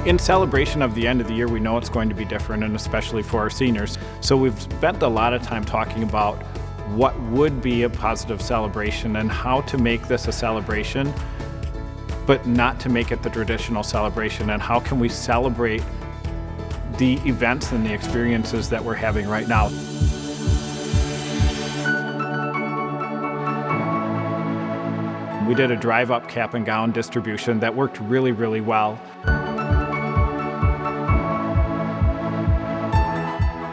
In celebration of the end of the year, we know it's going to be different, and especially for our seniors. So we've spent a lot of time talking about what would be a positive celebration and how to make this a celebration, but not to make it the traditional celebration, and how can we celebrate the events and the experiences that we're having right now. We did a drive-up cap and gown distribution that worked really, really well.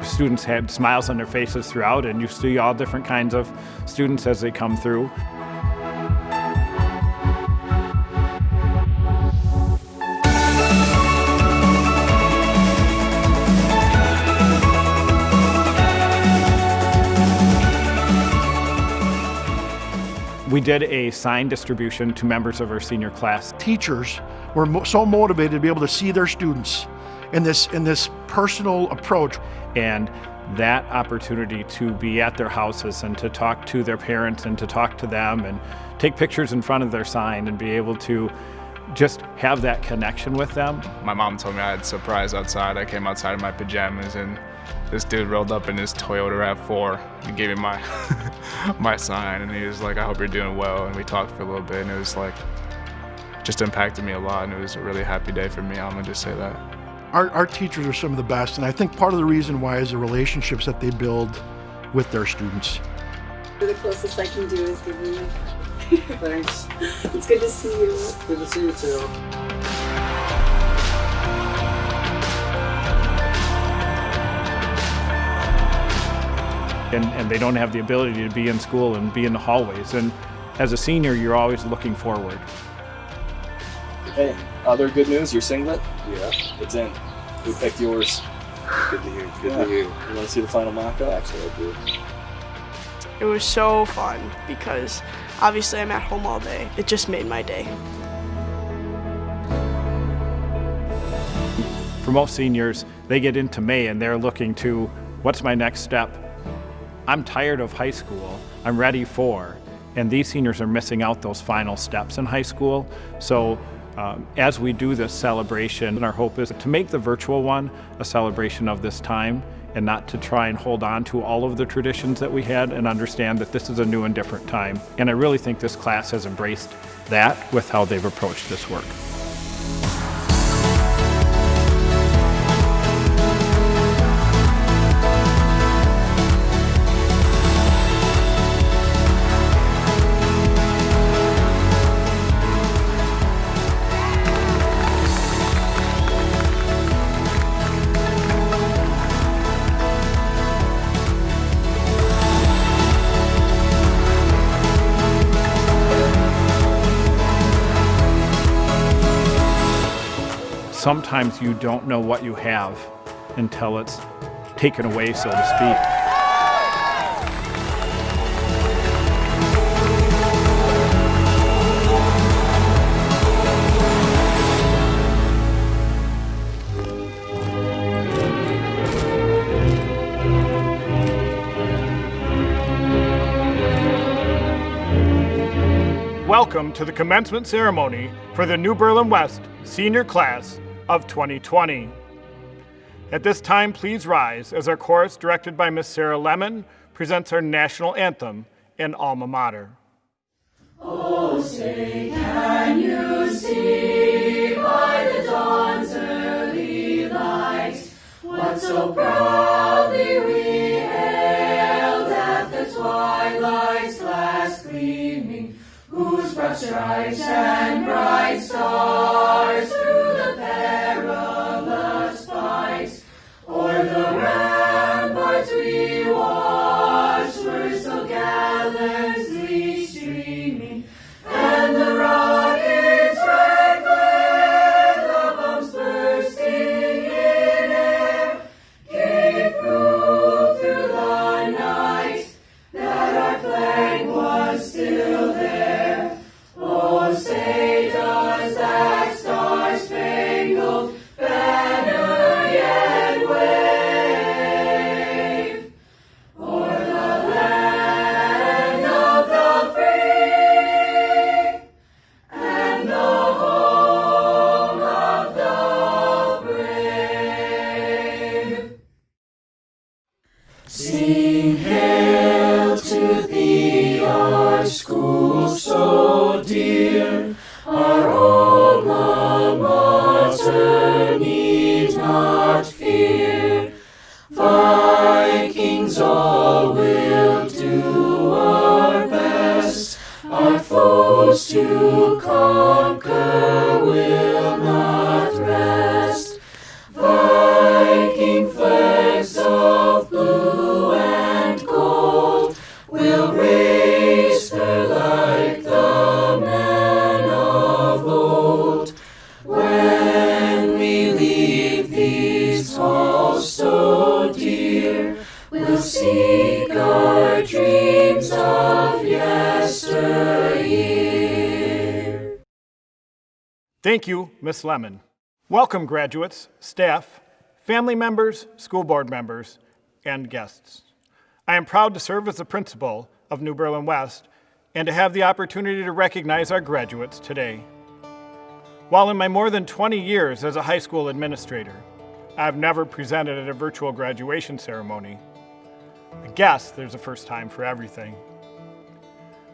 Students had smiles on their faces throughout, and you see all different kinds of students as they come through. We did a sign distribution to members of our senior class. Teachers were so motivated to be able to see their students in this personal approach. And that opportunity to be at their houses and to talk to their parents and to talk to them and take pictures in front of their sign and be able to just have that connection with them. My mom told me I had a surprise outside. I came outside in my pajamas and this dude rolled up in his Toyota RAV4 and gave me my my sign, and he was like, "I hope you're doing well." And we talked for a little bit, and it was like, just impacted me a lot, and it was a really happy day for me. I'm gonna just say that. Our teachers are some of the best, and I think part of the reason why is the relationships that they build with their students. The closest I can do is give you. Thanks. It's good to see you. Good to see you too. And they don't have the ability to be in school and be in the hallways. And as a senior, you're always looking forward. Hey, other good news, your singlet? Yeah. It's in. Who picked yours? Good to hear. Good to hear. You want to see the final mock-up? Actually, I do. It was so fun because obviously I'm at home all day. It just made my day. For most seniors, they get into May and they're looking to, what's my next step? I'm tired of high school, I'm ready for, and these seniors are missing out those final steps in high school. So as we do this celebration, our hope is to make the virtual one a celebration of this time and not to try and hold on to all of the traditions that we had, and understand that this is a new and different time. And I really think this class has embraced that with how they've approached this work. Sometimes you don't know what you have until it's taken away, so to speak. Welcome to the commencement ceremony for the New Berlin West senior class of 2020. At this time, please rise as our chorus, directed by Miss Sarah Lemon, presents our national anthem and alma mater. Oh, say, can you see by the dawn's early light what so proudly we hailed at the twilight's last gleaming, whose broad stripes and bright stars through the perilous fight o'er the ramparts we watched were so gallantly streaming, and the rockets' red glare, the bombs bursting in air, gave proof through the night that our flag was still there. Oh, say does that star-spangled Sing hail to thee, our school so dear, our alma mater need not fear. Vikings all will do our best, our foes to conquer will not rest. Viking flags of blue and gold will raise her like the men of old. When we leave these halls so dear, we'll seek our dreams of yesteryear. Thank you, Miss Lemon. Welcome, graduates, staff, family members, school board members, and guests. I am proud to serve as the principal of New Berlin West and to have the opportunity to recognize our graduates today. While in my more than 20 years as a high school administrator, I have never presented at a virtual graduation ceremony. I guess there's a first time for everything.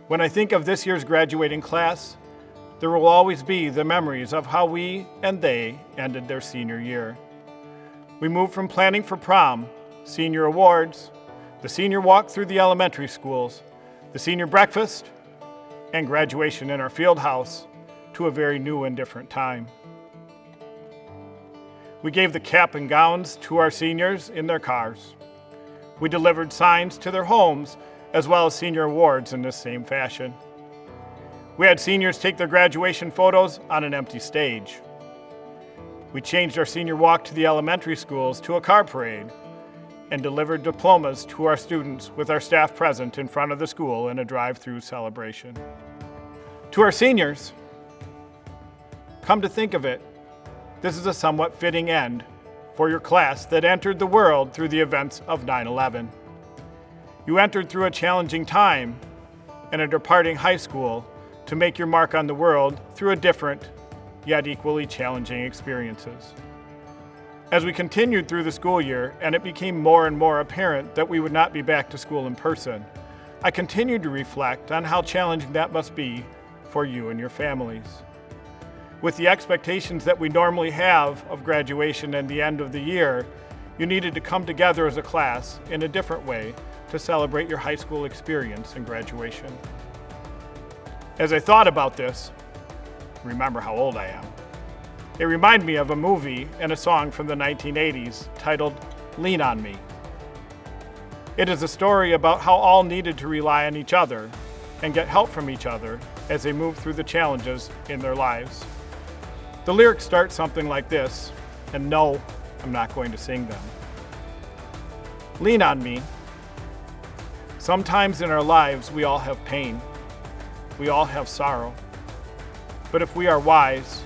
When I think of this year's graduating class, there will always be the memories of how we and they ended their senior year. We moved from planning for prom, senior awards, the senior walk through the elementary schools, the senior breakfast, and graduation in our field house to a very new and different time. We gave the cap and gowns to our seniors in their cars. We delivered signs to their homes as well as senior awards in this same fashion. We had seniors take their graduation photos on an empty stage. We changed our senior walk to the elementary schools to a car parade and delivered diplomas to our students with our staff present in front of the school in a drive-through celebration. To our seniors, come to think of it, this is a somewhat fitting end for your class that entered the world through the events of 9/11. You entered through a challenging time and a departing high school to make your mark on the world through a different, yet equally challenging experiences. As we continued through the school year and it became more and more apparent that we would not be back to school in person, I continued to reflect on how challenging that must be for you and your families. With the expectations that we normally have of graduation and the end of the year, you needed to come together as a class in a different way to celebrate your high school experience and graduation. As I thought about this, remember how old I am, it reminded me of a movie and a song from the 1980s titled Lean on Me. It is a story about how all needed to rely on each other and get help from each other as they move through the challenges in their lives. The lyrics start something like this, and no, I'm not going to sing them. Lean on me. Sometimes in our lives we all have pain. We all have sorrow. But if we are wise,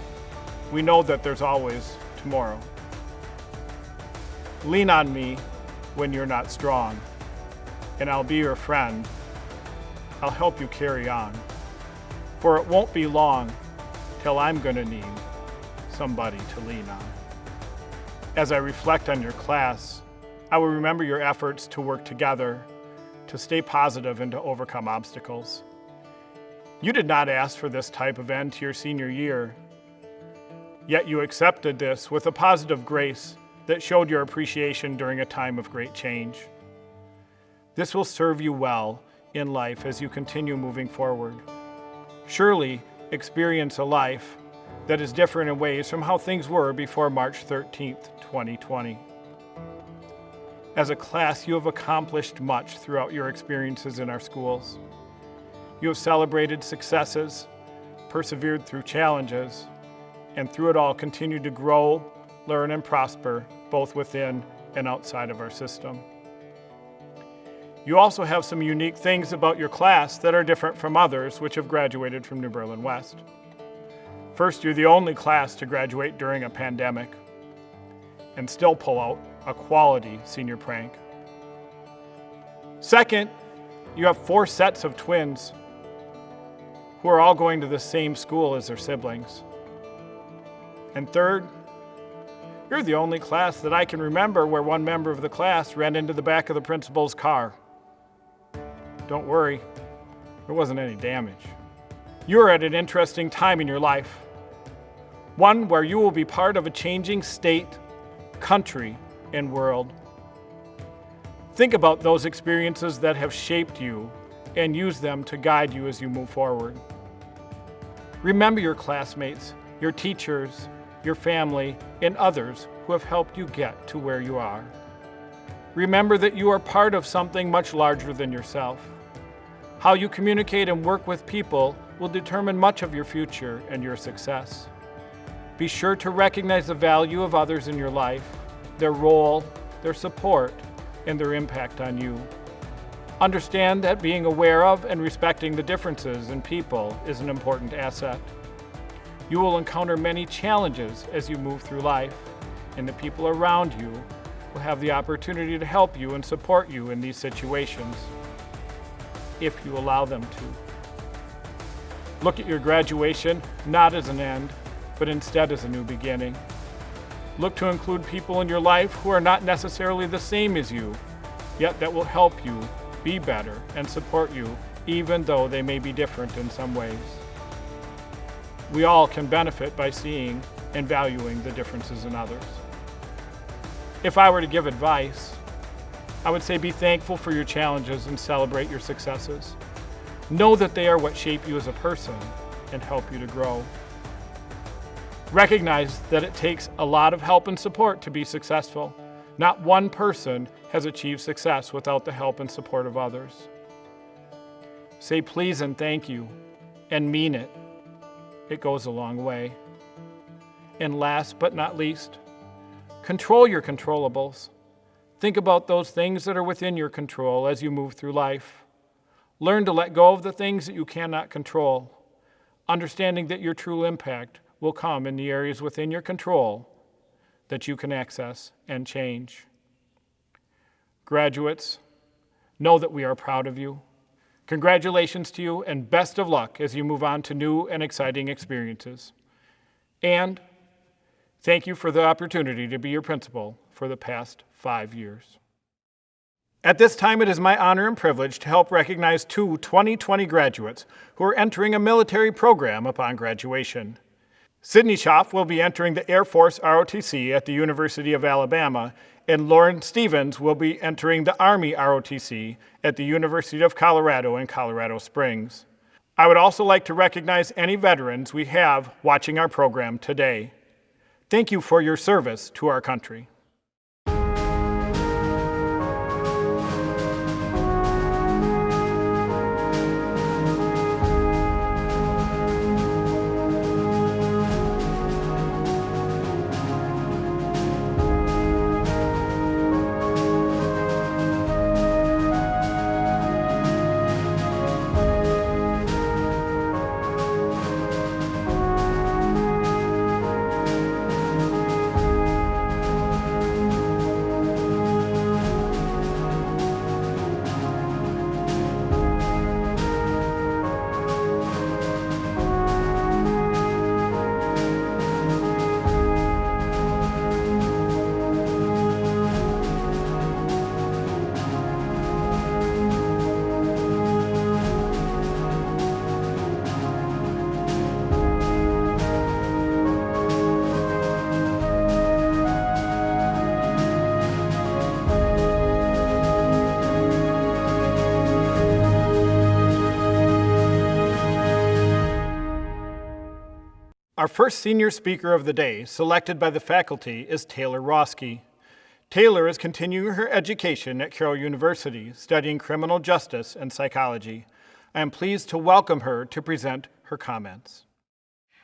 we know that there's always tomorrow. Lean on me when you're not strong, and I'll be your friend. I'll help you carry on. For it won't be long till I'm gonna need somebody to lean on. As I reflect on your class, I will remember your efforts to work together, to stay positive and to overcome obstacles. You did not ask for this type of end to your senior year, yet you accepted this with a positive grace that showed your appreciation during a time of great change. This will serve you well in life as you continue moving forward. Surely experience a life that is different in ways from how things were before March 13th, 2020. As a class, you have accomplished much throughout your experiences in our schools. You have celebrated successes, persevered through challenges, and through it all continued to grow, learn, and prosper, both within and outside of our system. You also have some unique things about your class that are different from others which have graduated from New Berlin West. First, you're the only class to graduate during a pandemic and still pull out a quality senior prank. Second, you have 4 sets of twins who are all going to the same school as their siblings. And third, You're the only class that I can remember where one member of the class ran into the back of the principal's car. Don't worry, there wasn't any damage. You're at an interesting time in your life, one where you will be part of a changing state, country, and world. Think about those experiences that have shaped you and use them to guide you as you move forward. Remember your classmates, your teachers, your family, and others who have helped you get to where you are. Remember that you are part of something much larger than yourself. How you communicate and work with people will determine much of your future and your success. Be sure to recognize the value of others in your life, their role, their support, and their impact on you. Understand that being aware of and respecting the differences in people is an important asset. You will encounter many challenges as you move through life, and the people around you will have the opportunity to help you and support you in these situations, if you allow them to. Look at your graduation not as an end, but instead as a new beginning. Look to include people in your life who are not necessarily the same as you, yet that will help you be better and support you, even though they may be different in some ways. We all can benefit by seeing and valuing the differences in others. If I were to give advice, I would say be thankful for your challenges and celebrate your successes. Know that they are what shape you as a person and help you to grow. Recognize that it takes a lot of help and support to be successful. Not one person has achieved success without the help and support of others. Say please and thank you, and mean it. It goes a long way. And last but not least, control your controllables. Think about those things that are within your control as you move through life. Learn to let go of the things that you cannot control, understanding that your true impact will come in the areas within your control that you can access and change. Graduates, know that we are proud of you. Congratulations to you and best of luck as you move on to new and exciting experiences. And thank you for the opportunity to be your principal for the past 5 years. At this time, it is my honor and privilege to help recognize 2 2020 graduates who are entering a military program upon graduation. Sydney Schaff will be entering the Air Force ROTC at the University of Alabama, and Lauren Stevens will be entering the Army ROTC at the University of Colorado in Colorado Springs. I would also like to recognize any veterans we have watching our program today. Thank you for your service to our country. Our first senior speaker of the day, selected by the faculty, is Taylor Roski. Taylor is continuing her education at Carroll University, studying criminal justice and psychology. I am pleased to welcome her to present her comments.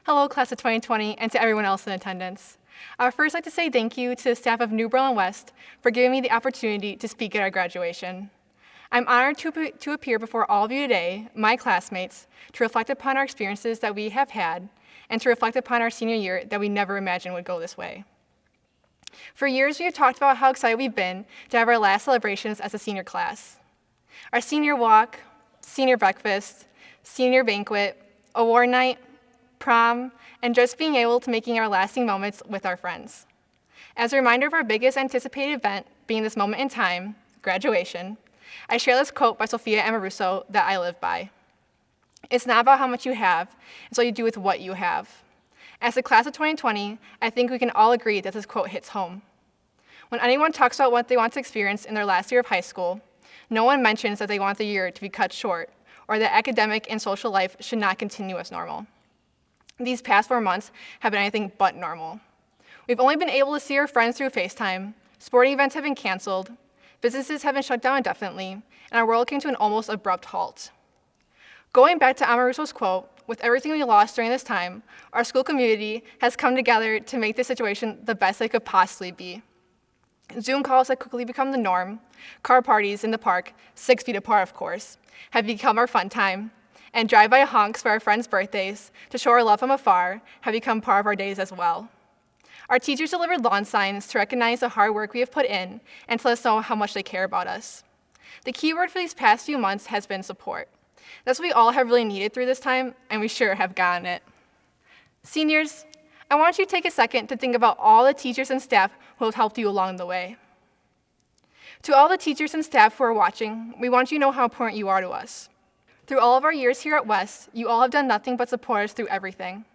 Hello, class of 2020, and to everyone else in attendance. I would first like to say thank you to the staff of New Berlin West for giving me the opportunity to speak at our graduation. I'm honored to appear before all of you today, my classmates, to reflect upon our experiences that we have had and to reflect upon our senior year that we never imagined would go this way. For years, we have talked about how excited we've been to have our last celebrations as a senior class. Our senior walk, senior breakfast, senior banquet, award night, prom, and just being able to making our lasting moments with our friends. As a reminder of our biggest anticipated event being this moment in time, graduation, I share this quote by Sophia Amoruso that I live by. It's not about how much you have, it's what you do with what you have. As the class of 2020, I think we can all agree that this quote hits home. When anyone talks about what they want to experience in their last year of high school, no one mentions that they want the year to be cut short or that academic and social life should not continue as normal. These past 4 months have been anything but normal. We've only been able to see our friends through FaceTime, sporting events have been canceled, businesses have been shut down indefinitely, and our world came to an almost abrupt halt. Going back to Amoruso's quote, with everything we lost during this time, our school community has come together to make this situation the best it could possibly be. Zoom calls have quickly become the norm. Car parties in the park, 6 feet apart of course, have become our fun time. And drive-by honks for our friends' birthdays to show our love from afar have become part of our days as well. Our teachers delivered lawn signs to recognize the hard work we have put in and to let us know how much they care about us. The key word for these past few months has been support. That's what we all have really needed through this time, and we sure have gotten it. Seniors, I want you to take a second to think about all the teachers and staff who have helped you along the way. To all the teachers and staff who are watching, we want you to know how important you are to us. Through all of our years here at West, you all have done nothing but support us through everything.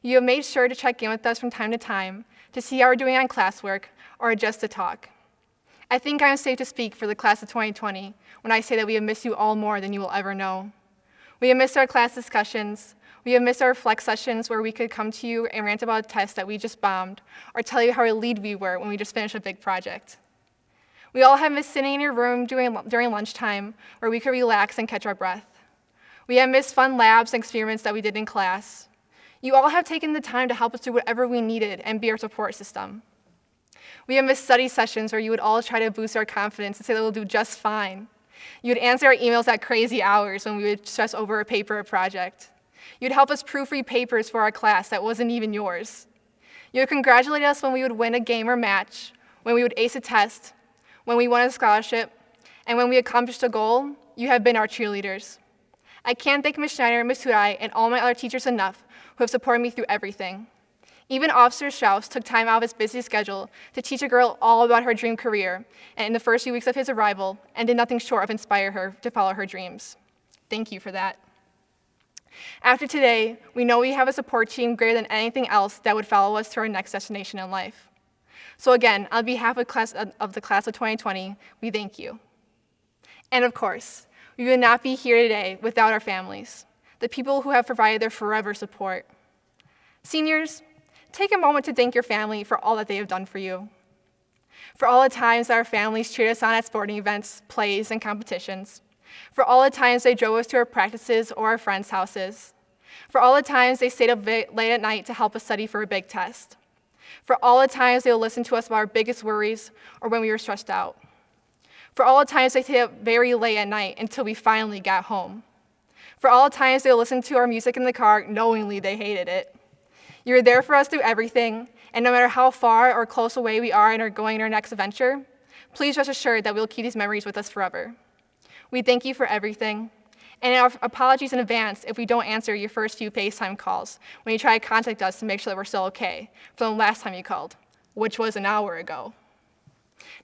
You have made sure to check in with us from time to time to see how we're doing on classwork or just to talk. I think I am safe to speak for the class of 2020 when I say that we have missed you all more than you will ever know. We have missed our class discussions. We have missed our flex sessions where we could come to you and rant about a test that we just bombed or tell you how relieved we were when we just finished a big project. We all have missed sitting in your room during lunchtime where we could relax and catch our breath. We have missed fun labs and experiments that we did in class. You all have taken the time to help us do whatever we needed and be our support system. We have missed study sessions where you would all try to boost our confidence and say that we'll do just fine. You would answer our emails at crazy hours when we would stress over a paper or project. You'd help us proofread papers for our class that wasn't even yours. You would congratulate us when we would win a game or match, when we would ace a test, when we won a scholarship, and when we accomplished a goal. You have been our cheerleaders. I can't thank Ms. Schneider, Ms. Huday, and all my other teachers enough who have supported me through everything. Even Officer Strauss took time out of his busy schedule to teach a girl all about her dream career and in the first few weeks of his arrival and did nothing short of inspire her to follow her dreams. Thank you for that. After today, we know we have a support team greater than anything else that would follow us to our next destination in life. So again, on behalf of the class of 2020, we thank you. And of course, we would not be here today without our families, the people who have provided their forever support. Seniors, take a moment to thank your family for all that they have done for you. For all the times that our families cheered us on at sporting events, plays, and competitions. For all the times they drove us to our practices or our friends' houses. For all the times they stayed up late at night to help us study for a big test. For all the times they will listen to us about our biggest worries or when we were stressed out. For all the times they stayed up very late at night until we finally got home. For all the times they will listen to our music in the car knowingly they hated it. You are there for us through everything, and no matter how far or close away we are and are going in our next adventure, please rest assured that we will keep these memories with us forever. We thank you for everything, and our apologies in advance if we don't answer your first few FaceTime calls when you try to contact us to make sure that we're still okay from the last time you called, which was an hour ago.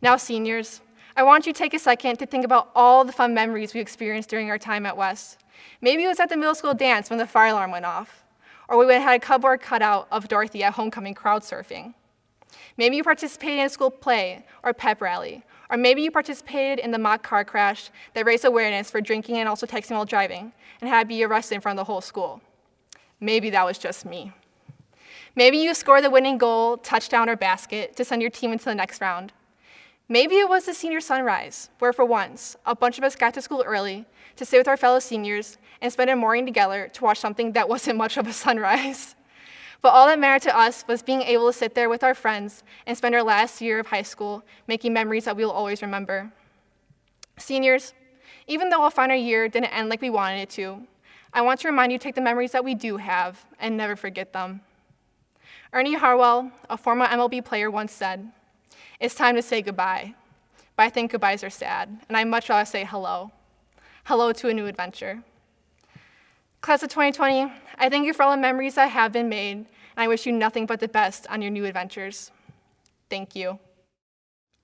Now, seniors, I want you to take a second to think about all the fun memories we experienced during our time at West. Maybe it was at the middle school dance when the fire alarm went off, or we had a cardboard cutout of Dorothy at homecoming crowd surfing. Maybe you participated in a school play or pep rally, or maybe you participated in the mock car crash that raised awareness for drinking and also texting while driving and had to be arrested in front of the whole school. Maybe that was just me. Maybe you scored the winning goal, touchdown, or basket to send your team into the next round. Maybe it was the senior sunrise, where for once, a bunch of us got to school early to stay with our fellow seniors and spend a morning together to watch something that wasn't much of a sunrise. But all that mattered to us was being able to sit there with our friends and spend our last year of high school making memories that we will always remember. Seniors, even though our final year didn't end like we wanted it to, I want to remind you to take the memories that we do have and never forget them. Ernie Harwell, a former MLB player, once said, "It's time to say goodbye, but I think goodbyes are sad, and I'd much rather say hello. Hello to a new adventure." Class of 2020, I thank you for all the memories that have been made, and I wish you nothing but the best on your new adventures. Thank you.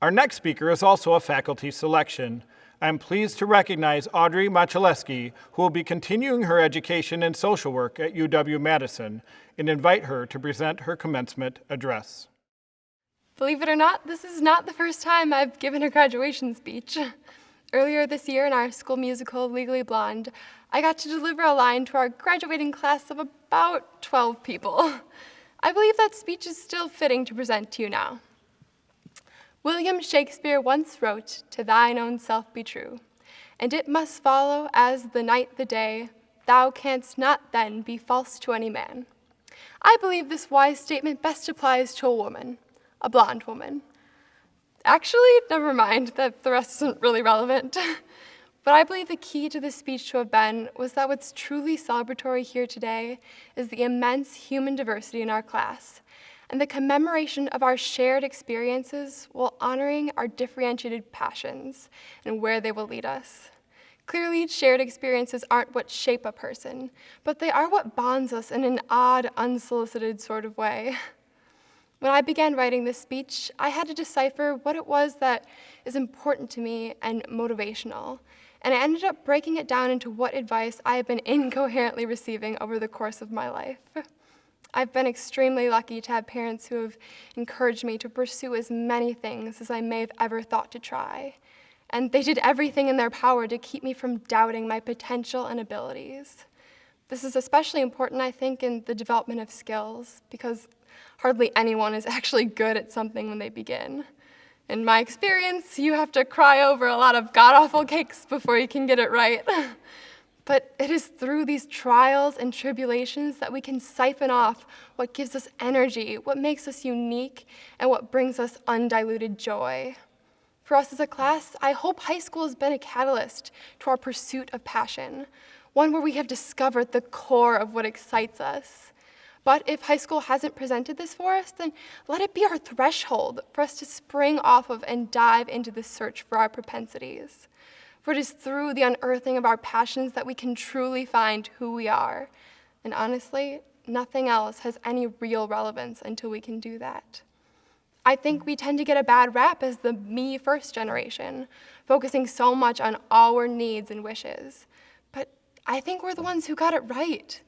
Our next speaker is also a faculty selection. I am pleased to recognize Audrey Machaleski, who will be continuing her education in social work at UW-Madison, and invite her to present her commencement address. Believe it or not, this is not the first time I've given a graduation speech. Earlier this year in our school musical, Legally Blonde, I got to deliver a line to our graduating class of about 12 people. I believe that speech is still fitting to present to you now. William Shakespeare once wrote, "To thine own self be true, and it must follow as the night the day, thou canst not then be false to any man." I believe this wise statement best applies to a woman, a blonde woman. Actually, never mind, that the rest isn't really relevant. But I believe the key to this speech to have been was that what's truly celebratory here today is the immense human diversity in our class, and the commemoration of our shared experiences while honoring our differentiated passions and where they will lead us. Clearly, shared experiences aren't what shape a person, but they are what bonds us in an odd, unsolicited sort of way. When I began writing this speech, I had to decipher what it was that is important to me and motivational, and I ended up breaking it down into what advice I have been incoherently receiving over the course of my life. I've been extremely lucky to have parents who have encouraged me to pursue as many things as I may have ever thought to try, and they did everything in their power to keep me from doubting my potential and abilities. This is especially important, I think, in the development of skills, because hardly anyone is actually good at something when they begin. In my experience, you have to cry over a lot of god-awful cakes before you can get it right. But it is through these trials and tribulations that we can siphon off what gives us energy, what makes us unique, and what brings us undiluted joy. For us as a class, I hope high school has been a catalyst to our pursuit of passion, one where we have discovered the core of what excites us. But if high school hasn't presented this for us, then let it be our threshold for us to spring off of and dive into the search for our propensities. For it is through the unearthing of our passions that we can truly find who we are. And honestly, nothing else has any real relevance until we can do that. I think we tend to get a bad rap as the me first generation, focusing so much on our needs and wishes. But I think we're the ones who got it right.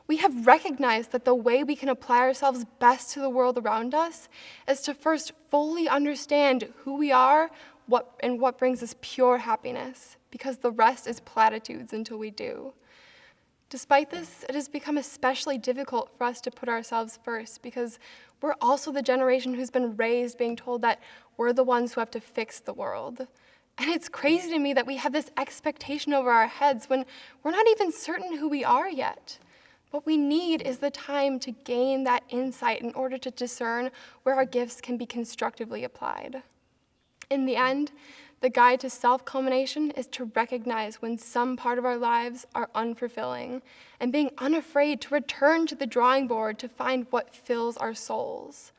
We have recognized that the way we can apply ourselves best to the world around us is to first fully understand who we are, what brings us pure happiness, because the rest is platitudes until we do. Despite this, it has become especially difficult for us to put ourselves first because we're also the generation who's been raised being told that we're the ones who have to fix the world. And it's crazy to me that we have this expectation over our heads when we're not even certain who we are yet. What we need is the time to gain that insight in order to discern where our gifts can be constructively applied. In the end, the guide to self-culmination is to recognize when some part of our lives are unfulfilling and being unafraid to return to the drawing board to find what fills our souls.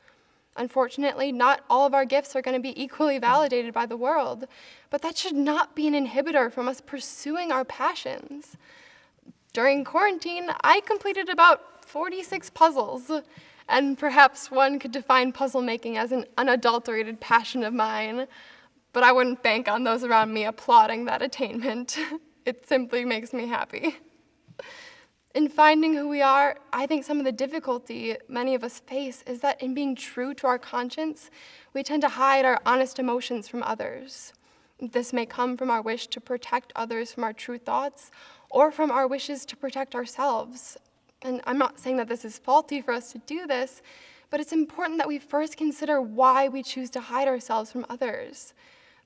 Unfortunately, not all of our gifts are going to be equally validated by the world, but that should not be an inhibitor from us pursuing our passions. During quarantine, I completed about 46 puzzles, and perhaps one could define puzzle making as an unadulterated passion of mine, but I wouldn't bank on those around me applauding that attainment. It simply makes me happy. In finding who we are, I think some of the difficulty many of us face is that in being true to our conscience, we tend to hide our honest emotions from others. This may come from our wish to protect others from our true thoughts, or from our wishes to protect ourselves. And I'm not saying that this is faulty for us to do this, but it's important that we first consider why we choose to hide ourselves from others.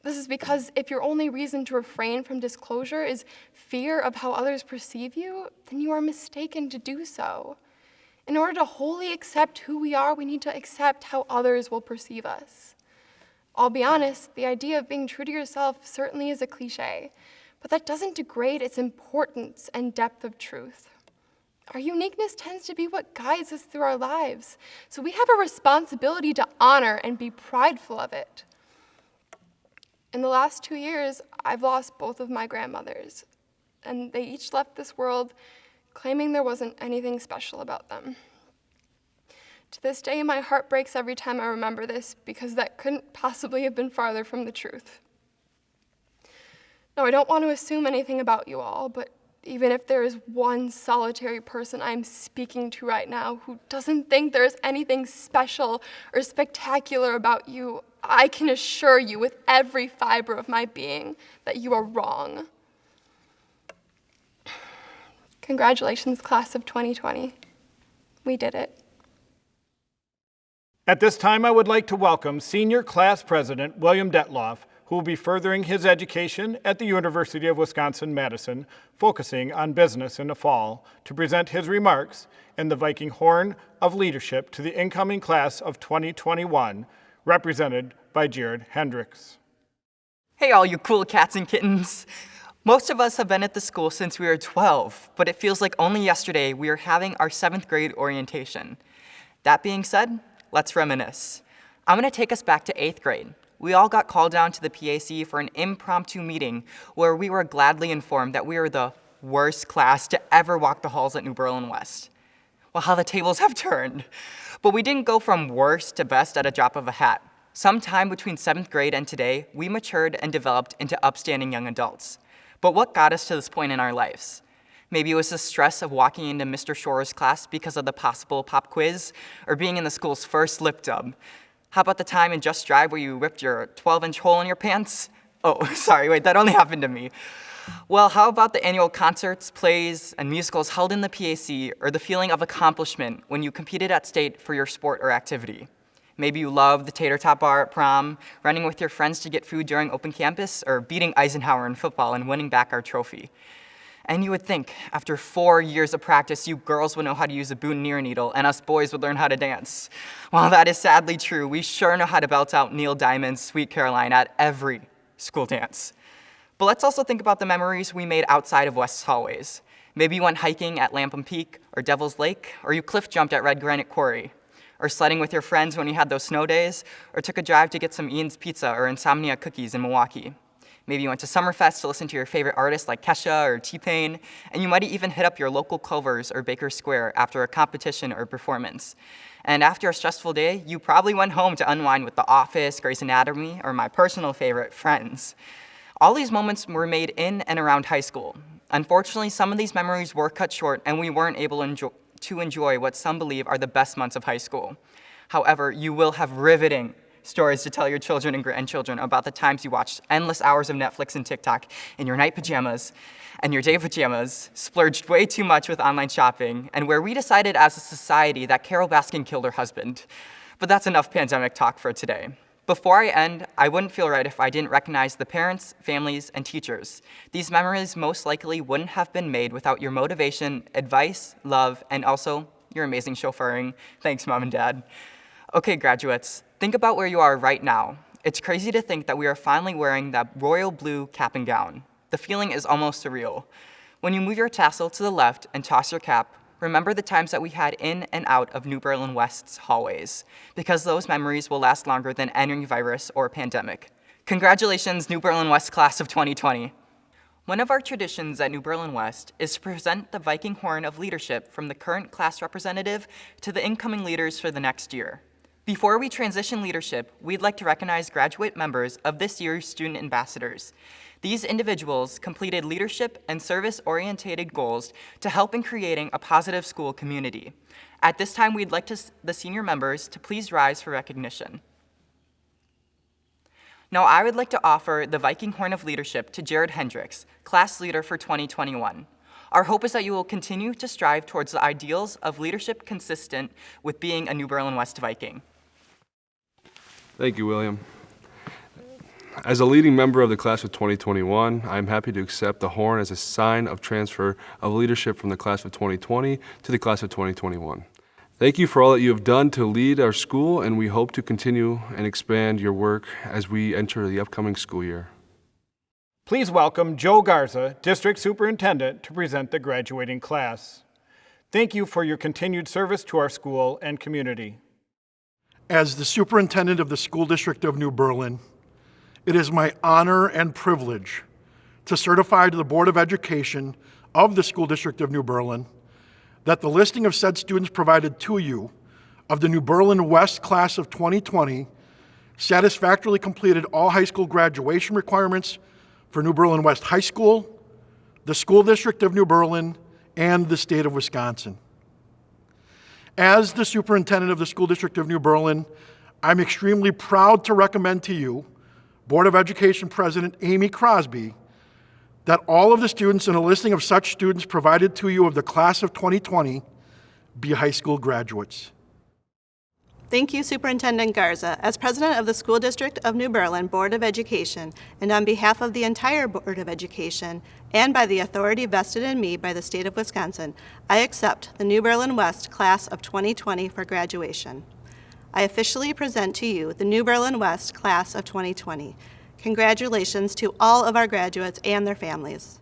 This is because if your only reason to refrain from disclosure is fear of how others perceive you, then you are mistaken to do so. In order to wholly accept who we are, we need to accept how others will perceive us. I'll be honest, the idea of being true to yourself certainly is a cliche, but that doesn't degrade its importance and depth of truth. Our uniqueness tends to be what guides us through our lives, so we have a responsibility to honor and be prideful of it. In the last 2 years, I've lost both of my grandmothers, and they each left this world claiming there wasn't anything special about them. To this day, my heart breaks every time I remember this because that couldn't possibly have been farther from the truth. Now, I don't want to assume anything about you all, but even if there is one solitary person I'm speaking to right now who doesn't think there is anything special or spectacular about you, I can assure you with every fiber of my being that you are wrong. Congratulations, class of 2020. We did it. At this time, I would like to welcome Senior Class President William Detloff, who will be furthering his education at the University of Wisconsin-Madison, focusing on business in the fall, to present his remarks in the Viking Horn of Leadership to the incoming class of 2021, represented by Jared Hendricks. Hey all you cool cats and kittens. Most of us have been at the school since we were 12, but it feels like only yesterday we were having our 7th grade orientation. That being said, let's reminisce. I'm gonna take us back to 8th grade. We all got called down to the PAC for an impromptu meeting where we were gladly informed that we were the worst class to ever walk the halls at New Berlin West. Well, how the tables have turned. But we didn't go from worst to best at a drop of a hat. Sometime between 7th grade and today, we matured and developed into upstanding young adults. But what got us to this point in our lives? Maybe it was the stress of walking into Mr. Shorer's class because of the possible pop quiz, or being in the school's first lip dub. How about the time in Just Drive where you ripped your 12-inch hole in your pants? Oh, sorry, wait, that only happened to me. Well, how about the annual concerts, plays, and musicals held in the PAC, or the feeling of accomplishment when you competed at state for your sport or activity? Maybe you loved the tater tot bar at prom, running with your friends to get food during open campus, or beating Eisenhower in football and winning back our trophy. And you would think, after 4 years of practice, you girls would know how to use a boutonniere needle, and us boys would learn how to dance. While that is sadly true, we sure know how to belt out Neil Diamond's Sweet Caroline at every school dance. But let's also think about the memories we made outside of West's hallways. Maybe you went hiking at Lapham Peak or Devil's Lake, or you cliff jumped at Red Granite Quarry, or sledding with your friends when you had those snow days, or took a drive to get some Ian's Pizza or Insomnia cookies in Milwaukee. Maybe you went to Summerfest to listen to your favorite artists like Kesha or T-Pain, and you might even hit up your local Culver's or Baker Square after a competition or performance. And after a stressful day, you probably went home to unwind with The Office, Grey's Anatomy, or my personal favorite, Friends. All these moments were made in and around high school. Unfortunately, some of these memories were cut short and we weren't able to enjoy what some believe are the best months of high school. However, you will have riveting stories to tell your children and grandchildren about the times you watched endless hours of Netflix and TikTok in your night pajamas and your day pajamas, splurged way too much with online shopping, and where we decided as a society that Carol Baskin killed her husband. But that's enough pandemic talk for today. Before I end, I wouldn't feel right if I didn't recognize the parents, families, and teachers. These memories most likely wouldn't have been made without your motivation, advice, love, and also your amazing chauffeuring. Thanks, Mom and Dad. Okay, graduates, think about where you are right now. It's crazy to think that we are finally wearing that royal blue cap and gown. The feeling is almost surreal. When you move your tassel to the left and toss your cap, remember the times that we had in and out of New Berlin West's hallways, because those memories will last longer than any virus or pandemic. Congratulations, New Berlin West class of 2020. One of our traditions at New Berlin West is to present the Viking Horn of Leadership from the current class representative to the incoming leaders for the next year. Before we transition leadership, we'd like to recognize graduate members of this year's student ambassadors. These individuals completed leadership and service-oriented goals to help in creating a positive school community. At this time, we'd like the senior members to please rise for recognition. Now, I would like to offer the Viking Horn of Leadership to Jared Hendricks, class leader for 2021. Our hope is that you will continue to strive towards the ideals of leadership consistent with being a New Berlin West Viking. Thank you, William. As a leading member of the class of 2021, I'm happy to accept the horn as a sign of transfer of leadership from the class of 2020 to the class of 2021. Thank you for all that you have done to lead our school, and we hope to continue and expand your work as we enter the upcoming school year. Please welcome Joe Garza, District Superintendent, to present the graduating class. Thank you for your continued service to our school and community. As the superintendent of the School District of New Berlin, it is my honor and privilege to certify to the Board of Education of the School District of New Berlin that the listing of said students provided to you of the New Berlin West class of 2020 satisfactorily completed all high school graduation requirements for New Berlin West High School, the School District of New Berlin, and the state of Wisconsin. As the superintendent of the School District of New Berlin, I'm extremely proud to recommend to you, Board of Education President Amy Crosby, that all of the students in a listing of such students provided to you of the class of 2020 be high school graduates. Thank you, Superintendent Garza. As president of the School District of New Berlin Board of Education, and on behalf of the entire Board of Education, and by the authority vested in me by the state of Wisconsin, I accept the New Berlin West class of 2020 for graduation. I officially present to you the New Berlin West class of 2020. Congratulations to all of our graduates and their families.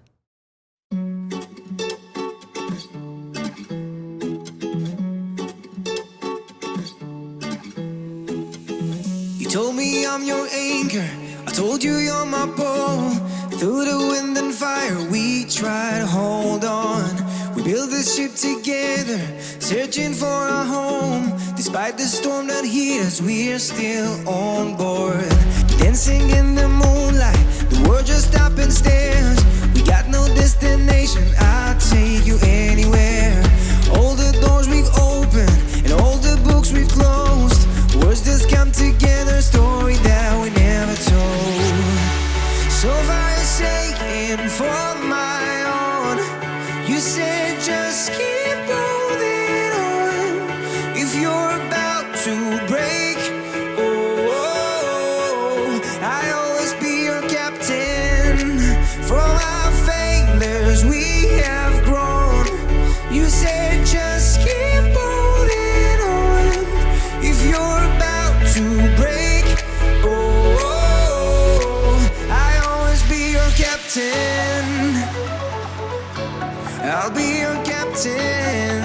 You told me I'm your anchor, I told you you're my pole. Through the wind and fire we try to hold on. We built this ship together, searching for a home. Despite the storm that hit us, we're still on board. Dancing in the moonlight, the world just stopped and stares. We got no destination, I'll take you anywhere. All the doors we've opened and all the books we've closed. Words just come together, story that we never told. So far you're saying for my own. You said just keep holding on. If you're about to break, I'll always be your captain. From our failures we have grown. You said just keep holding on. If you're about to break, I'll always be your captain. I'll be your captain.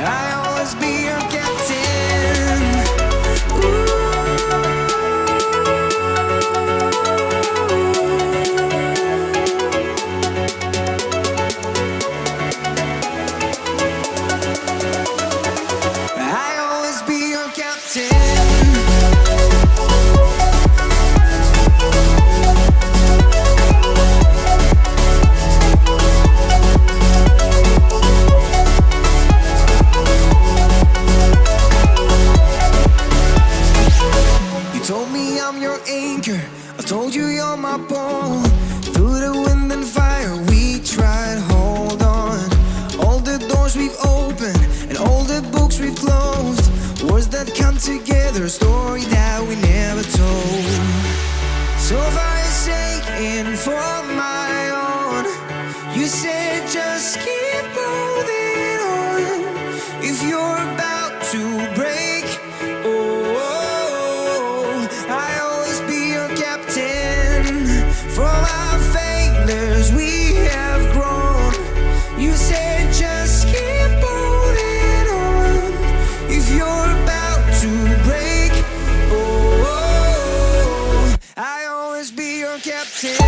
I'll always be your captain. I'll always be your captain. Told me I'm your anchor, I told you you're my pole. Through the wind and fire we tried to hold on. All the doors we've opened and all the books we've closed. Words that come together, a story that we never told. So far you're saying for my own. You said just keep holding on. If you're about to break, I'll always be your captain. From our failures we have grown. You said just keep holding on. If you're about to break, I'll always be your captain.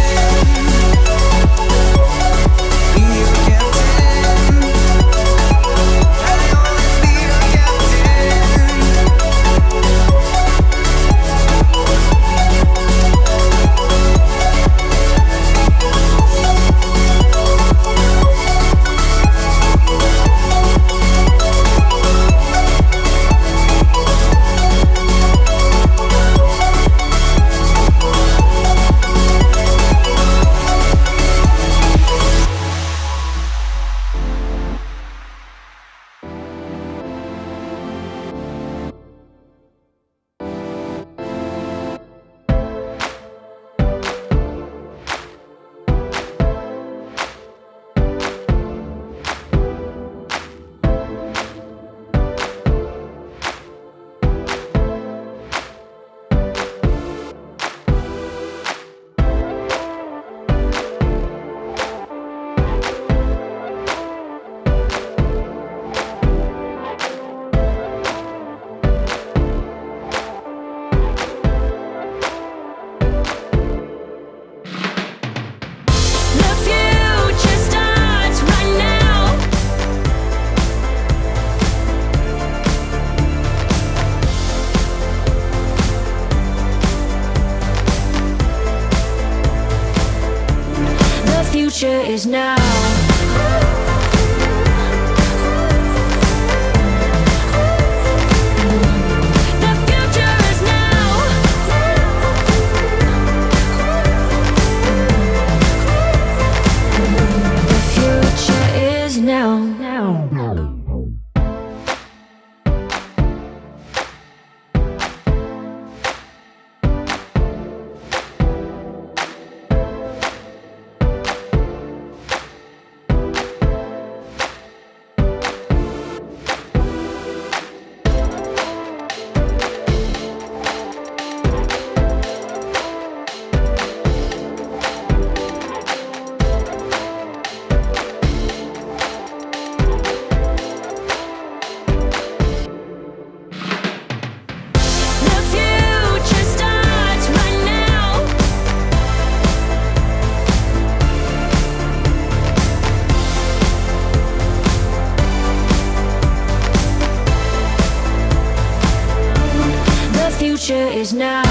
future is now. Is now.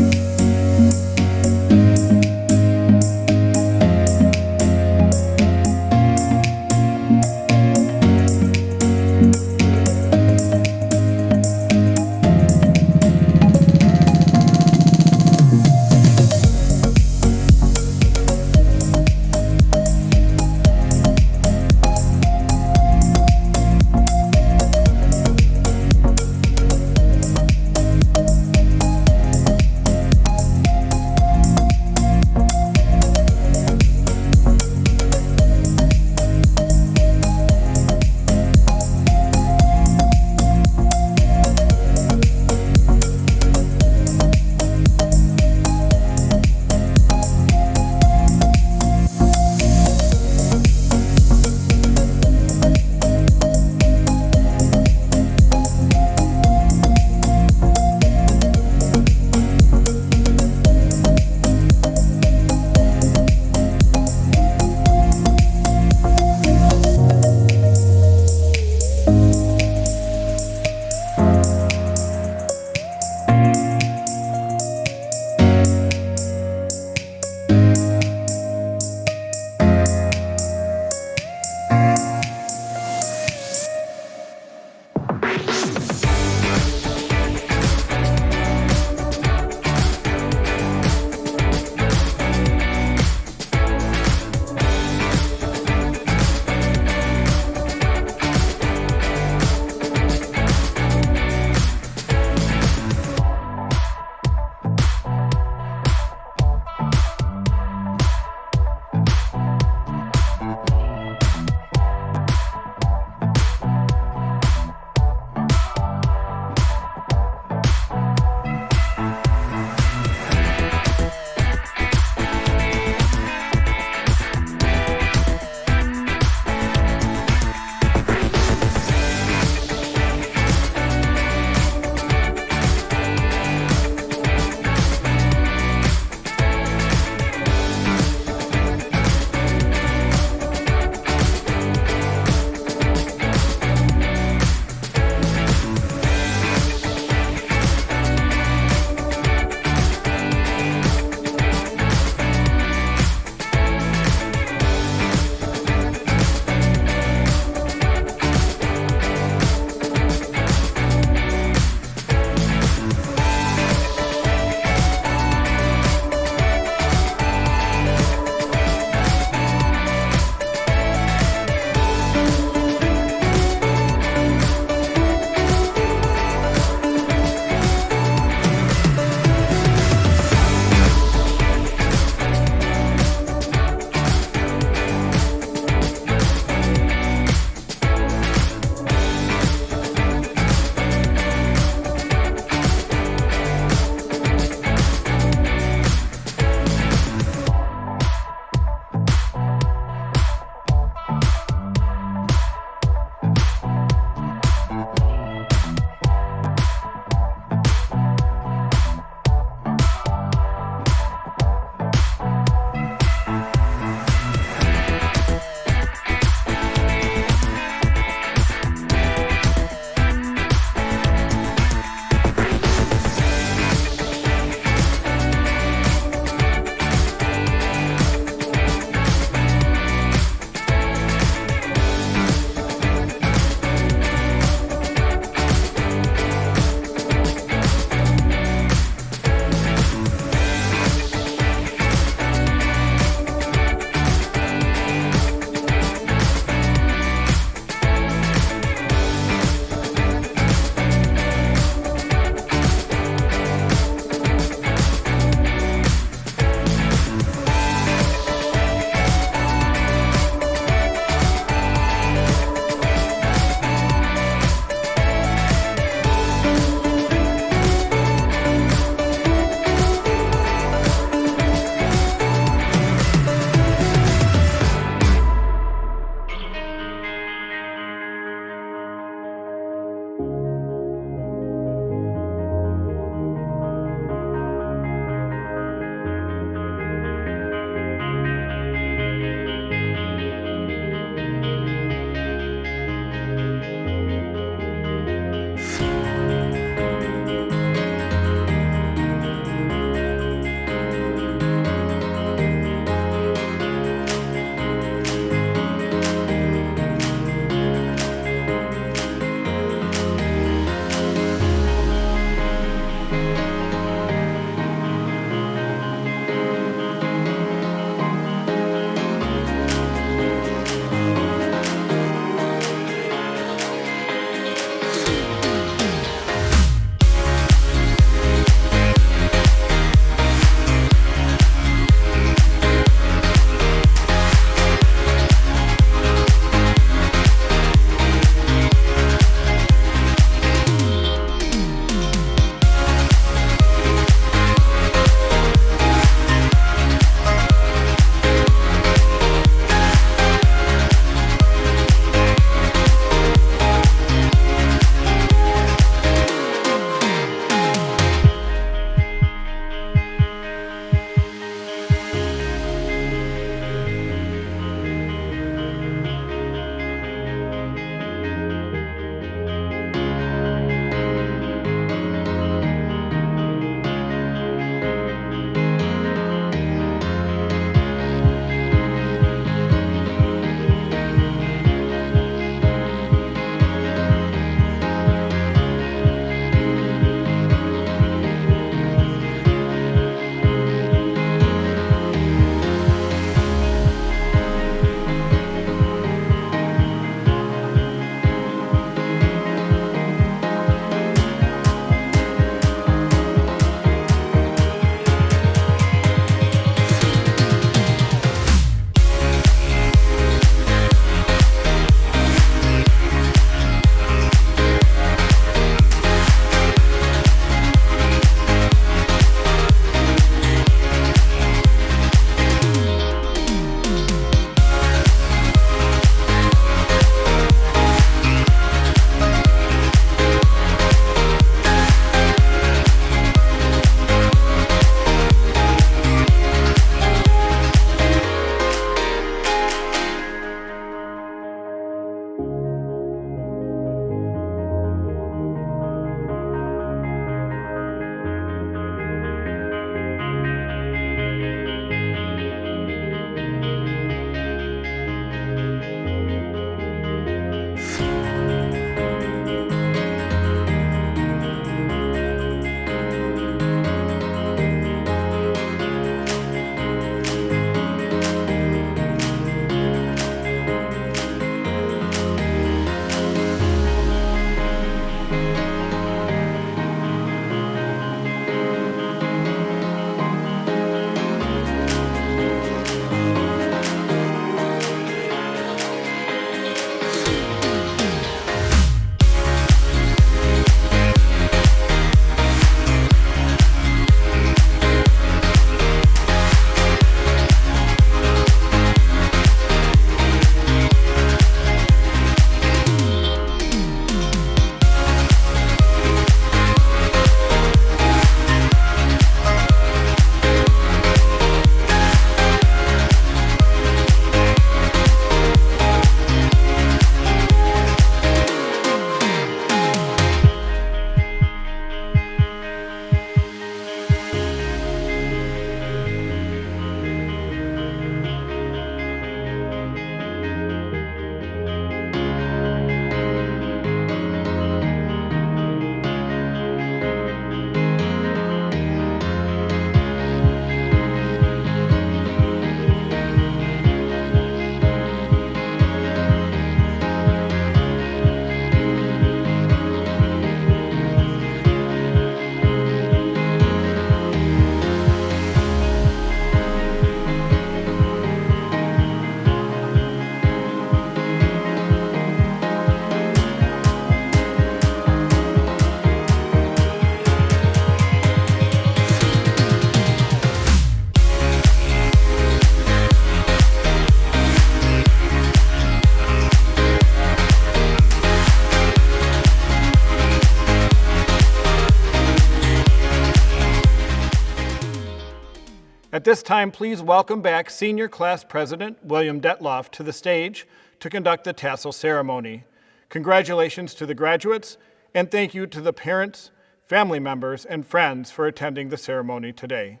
At this time, please welcome back Senior Class President William Detloff to the stage to conduct the Tassel ceremony. Congratulations to the graduates, and thank you to the parents, family members, and friends for attending the ceremony today.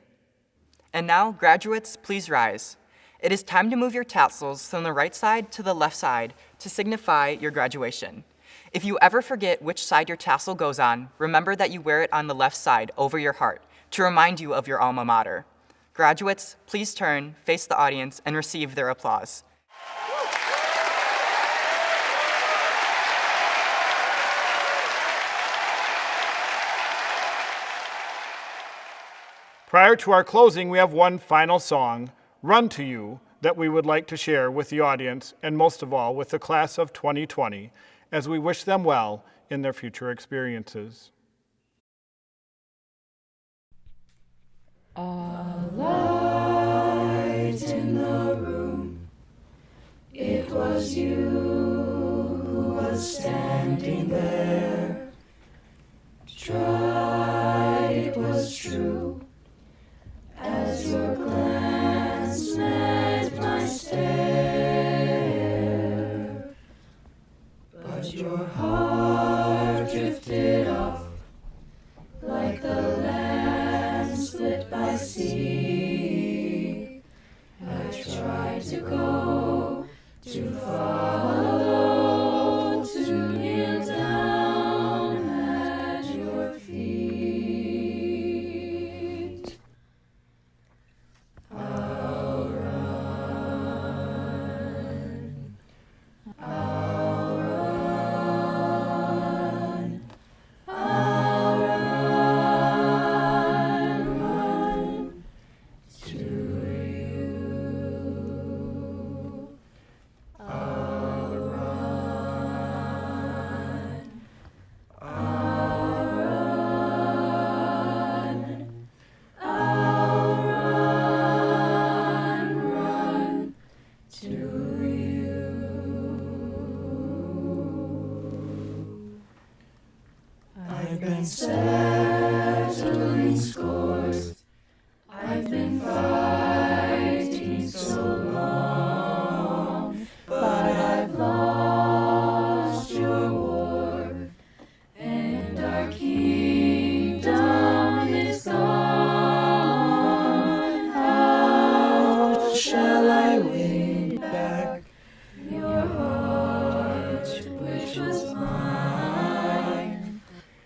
And now, graduates, please rise. It is time to move your tassels from the right side to the left side to signify your graduation. If you ever forget which side your tassel goes on, remember that you wear it on the left side over your heart to remind you of your alma mater. Graduates, please turn, face the audience, and receive their applause. Prior to our closing, we have one final song, Run to You, that we would like to share with the audience and most of all with the class of 2020 as we wish them well in their future experiences. A light in the room, it was you who was standing there. Tried, it was true, as your glance met my stare. But your heart drifted off like the land split by sea. I tried to go, to follow, to kneel down at your feet. I'll run, I'll run, I'll run to you. I'll run, I'll run, I'll run to you. I've been settling scores, I've been fighting so long, but I've lost your war, and our kingdom is gone. How shall I win back your heart, which was mine?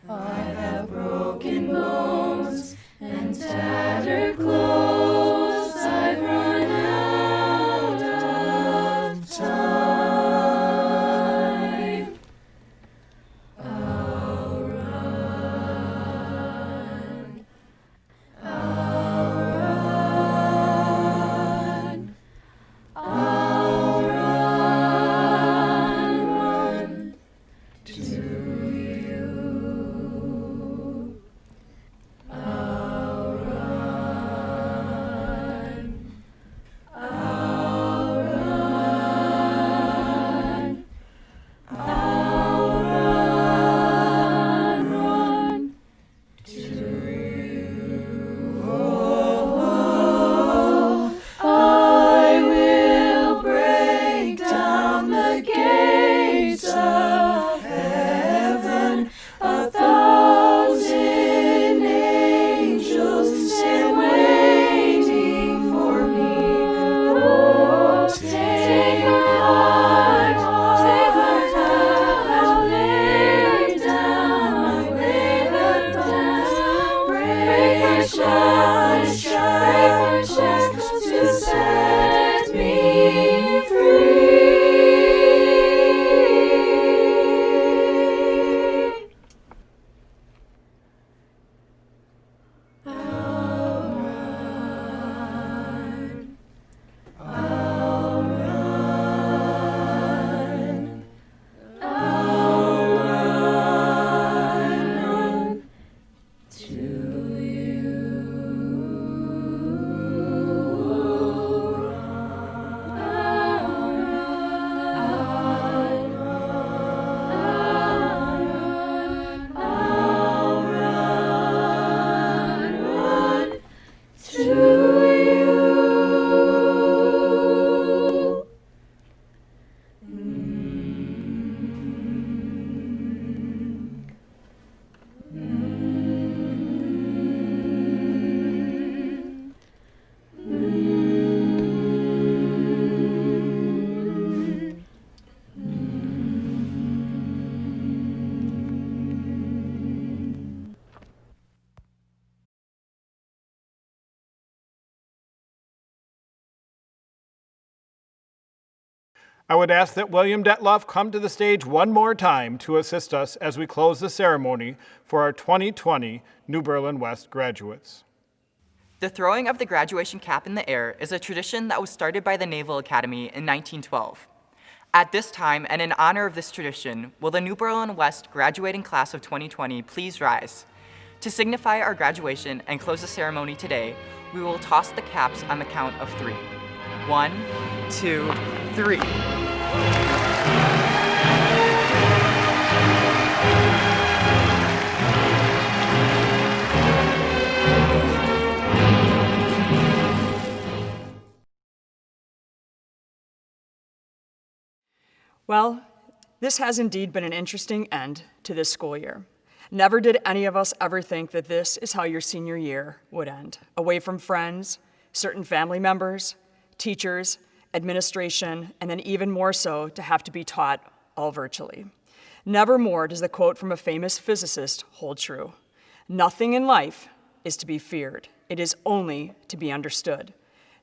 I have I would ask that William Detloff come to the stage one more time to assist us as we close the ceremony for our 2020 New Berlin West graduates. The throwing of the graduation cap in the air is a tradition that was started by the Naval Academy in 1912. At this time, and in honor of this tradition, will the New Berlin West graduating class of 2020 please rise? To signify our graduation and close the ceremony today, we will toss the caps on the count of 3. 1, 2, 3. Well, this has indeed been an interesting end to this school year. Never did any of us ever think that this is how your senior year would end. Away from friends, certain family members, teachers, administration, and then even more so to have to be taught all virtually. Nevermore does the quote from a famous physicist hold true. Nothing in life is to be feared. It is only to be understood.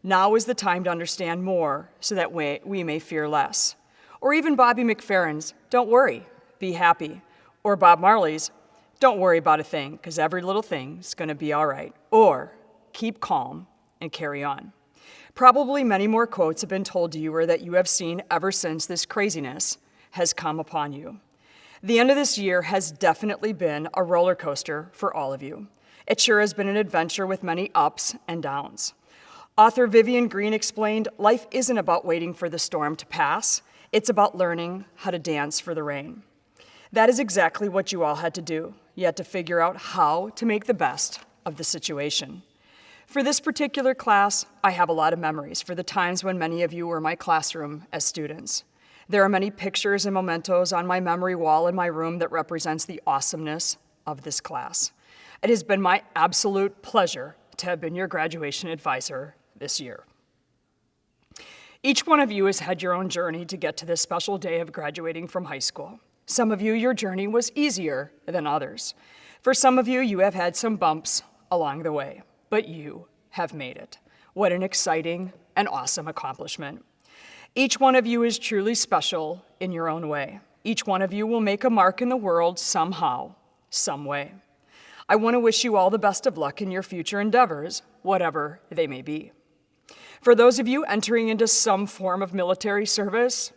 Now is the time to understand more so that we may fear less. Or even Bobby McFerrin's, don't worry, be happy. Or Bob Marley's, don't worry about a thing, because every little thing's gonna be all right. Or keep calm and carry on. Probably many more quotes have been told to you or that you have seen ever since this craziness has come upon you. The end of this year has definitely been a roller coaster for all of you. It sure has been an adventure with many ups and downs. Author Vivian Green explained, life isn't about waiting for the storm to pass. It's about learning how to dance for the rain. That is exactly what you all had to do. You had to figure out how to make the best of the situation. For this particular class, I have a lot of memories for the times when many of you were in my classroom as students. There are many pictures and mementos on my memory wall in my room that represents the awesomeness of this class. It has been my absolute pleasure to have been your graduation advisor this year. Each one of you has had your own journey to get to this special day of graduating from high school. Some of you, your journey was easier than others. For some of you, you have had some bumps along the way, but you have made it. What an exciting and awesome accomplishment. Each one of you is truly special in your own way. Each one of you will make a mark in the world somehow, some way. I want to wish you all the best of luck in your future endeavors, whatever they may be. For those of you entering into some form of military service,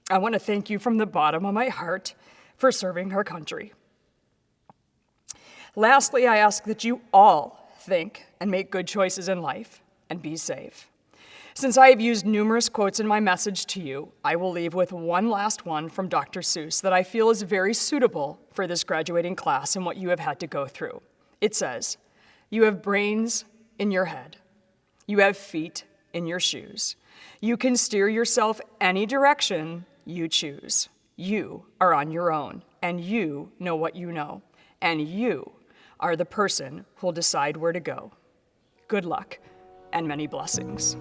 I want to thank you from the bottom of my heart for serving our country. Lastly, I ask that you all think and make good choices in life and be safe. Since I have used numerous quotes in my message to you, I will leave with one last one from Dr. Seuss that I feel is very suitable for this graduating class and what you have had to go through. It says, "You have brains in your head. You have feet in your shoes. You can steer yourself any direction you choose. You are on your own, and you know what you know, and you are the person who'll decide where to go. Good luck and many blessings."